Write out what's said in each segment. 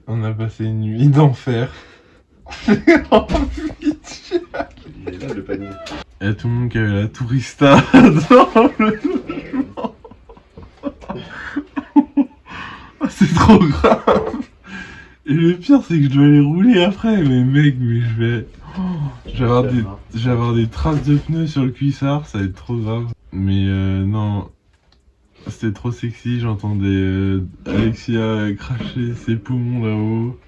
On a passé une nuit d'enfer. Oh, pitié. Il est là le panier. Il y a tout le monde qui avait la tourista dans le logement. C'est trop grave. Et le pire c'est que je dois les rouler après. Mais mec, je vais avoir des traces de pneus sur le cuissard, ça va être trop grave. Mais non, c'était trop sexy, j'entendais Alexia cracher ses poumons là-haut.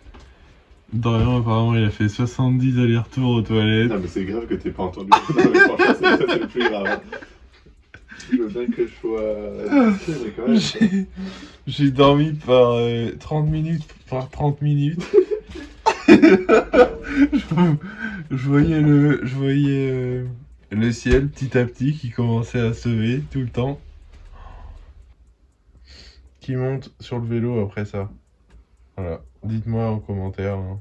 Dorian apparemment il a fait 70 allers-retours aux toilettes. Non mais c'est grave que t'aies pas entendu. Non mais franchement c'est le plus grave. Je veux bien que je sois... mais quand même. J'ai dormi par 30 minutes par 30 minutes. je voyais le ciel petit à petit qui commençait à se lever tout le temps. Qui monte sur le vélo après ça. Voilà, dites-moi en commentaire. Hein.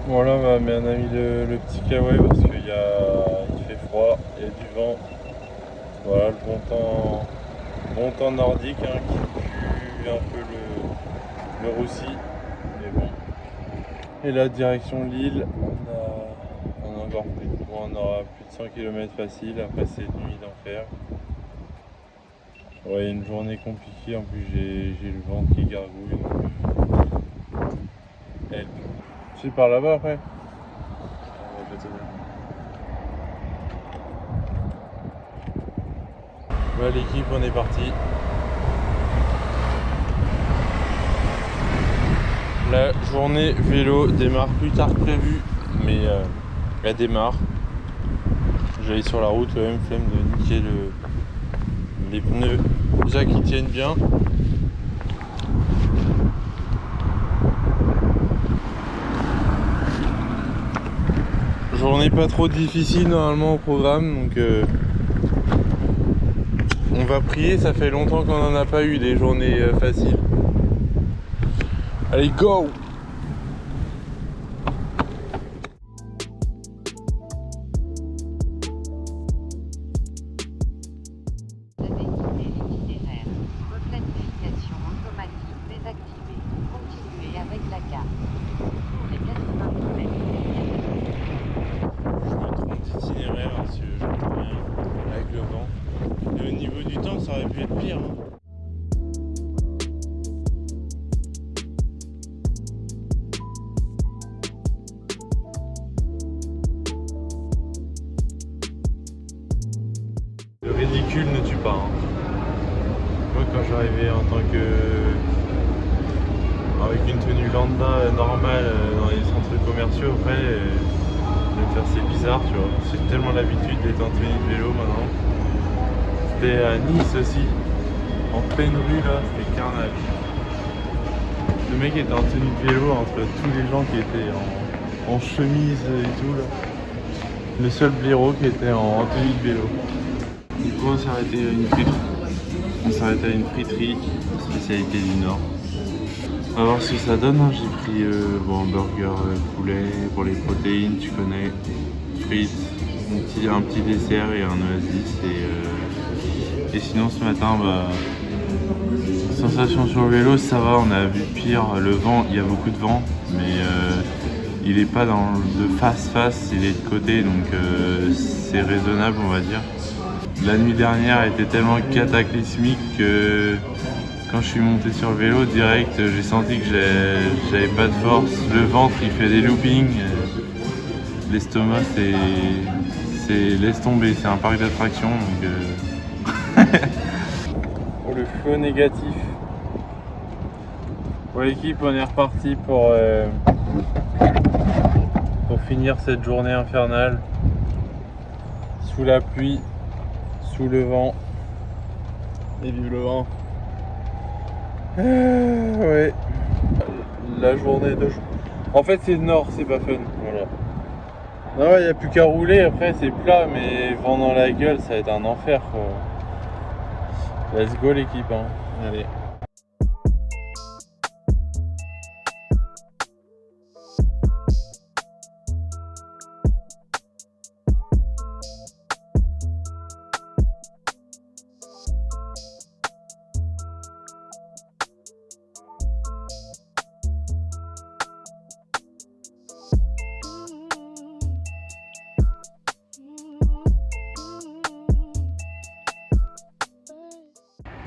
Bon là on a mis le petit kawaii parce qu'il il fait froid, il y a du vent. Voilà le bon temps nordique hein, qui pue un peu le roussi. Mais bon. Et là direction Lille, on aura plus de 100 km facile après cette nuit d'enfer. Ouais, une journée compliquée, en plus j'ai le ventre qui gargouille. Donc, c'est par là-bas après. Ouais, l'équipe, on est parti. La journée vélo démarre plus tard que prévu, mais elle démarre. J'allais sur la route, quand même, flemme de niquer les pneus déjà qui tiennent bien. Journée pas trop difficile normalement au programme, donc on va prier, ça fait longtemps qu'on n'en a pas eu des journées faciles. Allez, go! Ça aurait pu être pire. Hein. Le ridicule ne tue pas. Hein. Moi quand j'arrivais en tant que... avec une tenue lambda normale dans les centres commerciaux, après, je vais me faire c'est bizarre, tu vois. C'est tellement l'habitude d'être en tenue de vélo maintenant. C'était à Nice aussi, en pleine rue là, c'était carnage. Le mec était en tenue de vélo entre tous les gens qui étaient en chemise et tout là. Le seul blaireau qui était en tenue de vélo. Du coup on s'est arrêté à une friterie. On s'est arrêté à une friterie, spécialité du Nord. On va voir ce que ça donne, hein. J'ai pris bon, burger poulet pour les protéines, tu connais, frites, un petit dessert et un oasis. Et sinon ce matin, sensation sur le vélo, ça va, on a vu pire. Le vent, il y a beaucoup de vent, mais il est pas de face, il est de côté, donc c'est raisonnable on va dire. La nuit dernière était tellement cataclysmique que quand je suis monté sur le vélo direct, j'ai senti que j'avais pas de force. Le ventre il fait des loopings, l'estomac laisse tomber, c'est un parc d'attractions donc pour le flow négatif. Pour l'équipe, on est reparti pour finir cette journée infernale. Sous la pluie, sous le vent. Et vive le vent. Ouais. La journée de... En fait c'est le nord, c'est pas fun. Voilà. Non, il n'y a plus qu'à rouler, après c'est plat, mais vent dans la gueule, ça va être un enfer quoi. Let's go l'équipe, hein. Allez.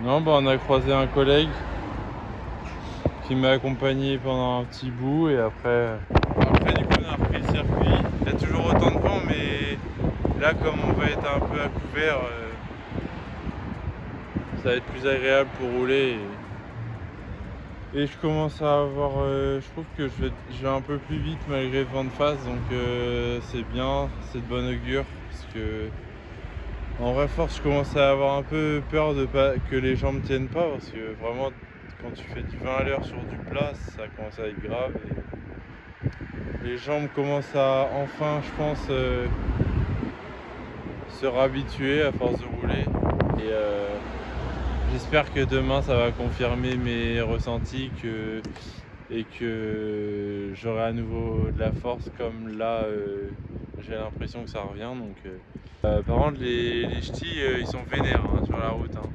Non, bah on a croisé un collègue qui m'a accompagné pendant un petit bout et après du coup on a repris le circuit. Il y a toujours autant de vent, mais là comme on va être un peu à couvert, ça va être plus agréable pour rouler. Et je commence à avoir, je trouve que je vais un peu plus vite malgré le vent de face, donc c'est bien, c'est de bon augure parce que en vraie force je commence à avoir un peu peur de pas que les jambes tiennent pas, parce que vraiment quand tu fais du 20 à l'heure sur du plat, ça commence à être grave et les jambes commencent à enfin, je pense, se réhabituer à force de rouler et j'espère que demain ça va confirmer mes ressentis et que j'aurai à nouveau de la force comme là j'ai l'impression que ça revient. Donc par contre les ch'tis ils sont vénères hein, sur la route hein.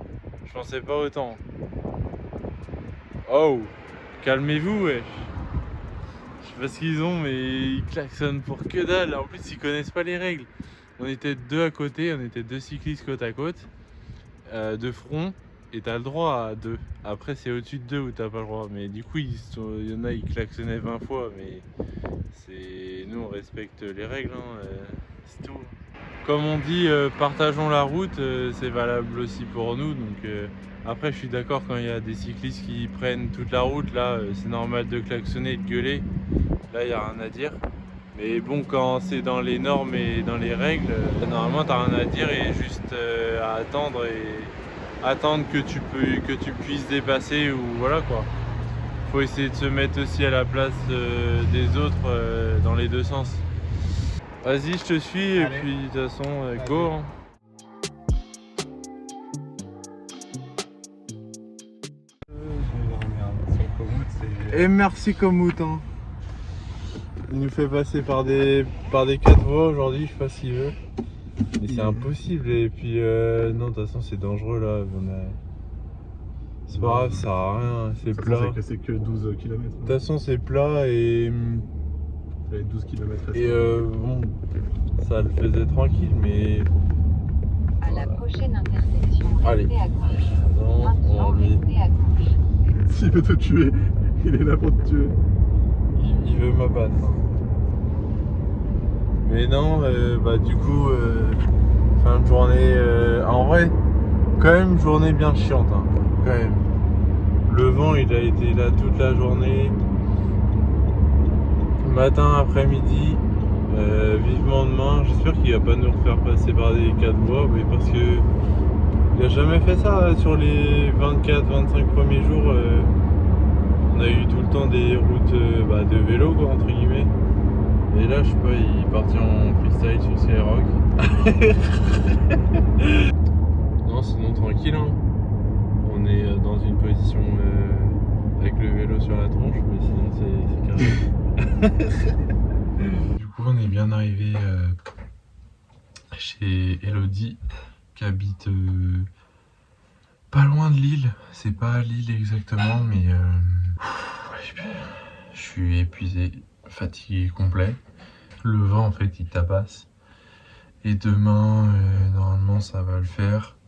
Je pensais pas autant. Oh, calmez-vous wesh. Je sais pas ce qu'ils ont mais ils klaxonnent pour que dalle. En plus ils connaissent pas les règles. On était deux à côté, on était deux cyclistes côte à côte, de front. Et t'as le droit à 2. Après c'est au-dessus de 2 où t'as pas le droit. Mais du coup il y en a ils klaxonnaient 20 fois. Mais nous on respecte les règles hein, c'est tout. Comme on dit partageons la route, c'est valable aussi pour nous. Donc après je suis d'accord quand il y a des cyclistes qui prennent toute la route. Là c'est normal de klaxonner et de gueuler. Là il n'y a rien à dire. Mais bon quand c'est dans les normes et dans les règles, normalement t'as rien à dire et juste à attendre que tu puisses dépasser ou voilà quoi. Faut essayer de se mettre aussi à la place des autres dans les deux sens. Vas-y je te suis. Allez. Et puis de toute façon go hein. Et merci Komoot hein. Il nous fait passer par des 4 voies aujourd'hui, je sais pas ce qu'il veut. Mais c'est impossible et puis non de toute façon c'est dangereux là. C'est pas grave, ça sert à rien, c'est plat. C'est que 12 km. De toute façon c'est plat et 12 km. Et bon, ça le faisait tranquille mais... À la prochaine intersection, restez à gauche. Maintenant, restez à gauche. S'il veut te tuer, il est là pour te tuer. Il veut m'abattre. Mais non, bah du coup, fin de journée, en vrai, quand même journée bien chiante, hein, quand même. Le vent, il a été là toute la journée, matin, après-midi, vivement demain. J'espère qu'il va pas nous refaire passer par des 4 voies, mais parce que il a jamais fait ça sur les 24-25 premiers jours. On a eu tout le temps des routes de vélo quoi, entre guillemets. Et là je sais pas, il est parti en freestyle sur Skyrock. Non sinon tranquille hein. On est dans une position avec le vélo sur la tronche, mais sinon c'est carré. Du coup on est bien arrivé chez Elodie qui habite pas loin de Lille. C'est pas Lille exactement mais je suis épuisé, fatigué complet. Le vent en fait il tabasse. Et demain normalement ça va le faire.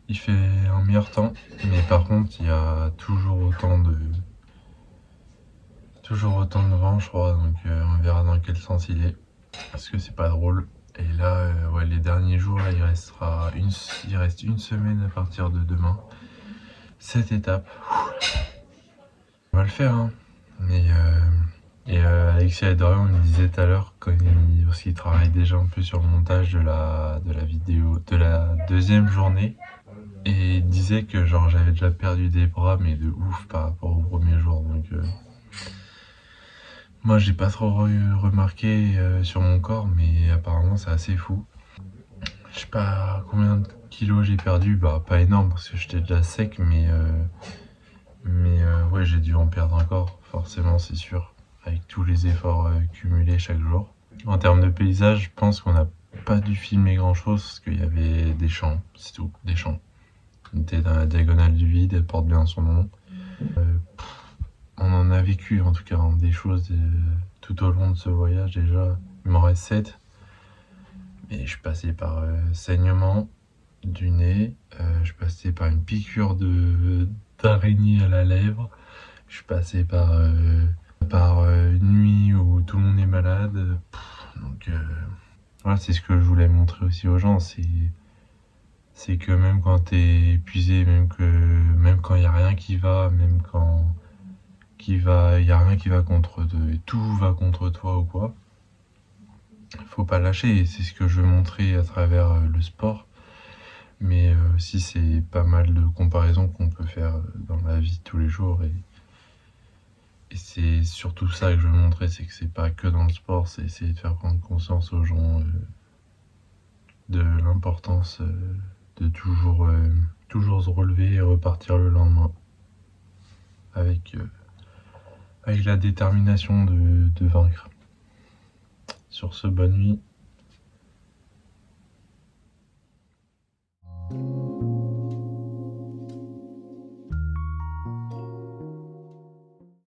Il fait un meilleur temps, mais par contre il y a toujours autant de vent je crois, donc on verra dans quel sens il est. Parce que c'est pas drôle. Et là ouais, les derniers jours là, il reste une semaine à partir de demain. Cette étape. On va le faire hein. Mais Alexis et Dorian me disaient tout à l'heure, parce qu'ils travaillent déjà un peu sur le montage de la vidéo de la deuxième journée, et ils disaient que genre j'avais déjà perdu des bras mais de ouf par rapport au premier jour, Moi, j'ai pas trop remarqué sur mon corps, mais apparemment, c'est assez fou. Je sais pas combien de kilos j'ai perdu, bah pas énorme parce que j'étais déjà sec, mais ouais, j'ai dû en perdre encore, forcément, c'est sûr, avec tous les efforts cumulés chaque jour. En termes de paysage, je pense qu'on n'a pas dû filmer grand chose parce qu'il y avait des champs, c'est tout, des champs. On était dans la diagonale du vide, elle porte bien son nom. On en a vécu en tout cas des choses tout au long de ce voyage déjà. Il m'en reste 7. Et je suis passé par saignement du nez, je suis passé par une piqûre d'araignée à la lèvre, je suis passé par une nuit où tout le monde est malade. Donc voilà, c'est ce que je voulais montrer aussi aux gens, c'est que même quand t'es épuisé, même quand il n'y a rien qui va, même quand il y a rien qui va contre toi, tout va contre toi ou quoi, faut pas lâcher, et c'est ce que je veux montrer à travers le sport. Mais aussi c'est pas mal de comparaisons qu'on peut faire dans la vie de tous les jours, et c'est surtout ça que je veux montrer, c'est que c'est pas que dans le sport, c'est essayer de faire prendre conscience aux gens de l'importance de toujours se relever et repartir le lendemain avec la détermination de vaincre. Sur ce, bonne nuit.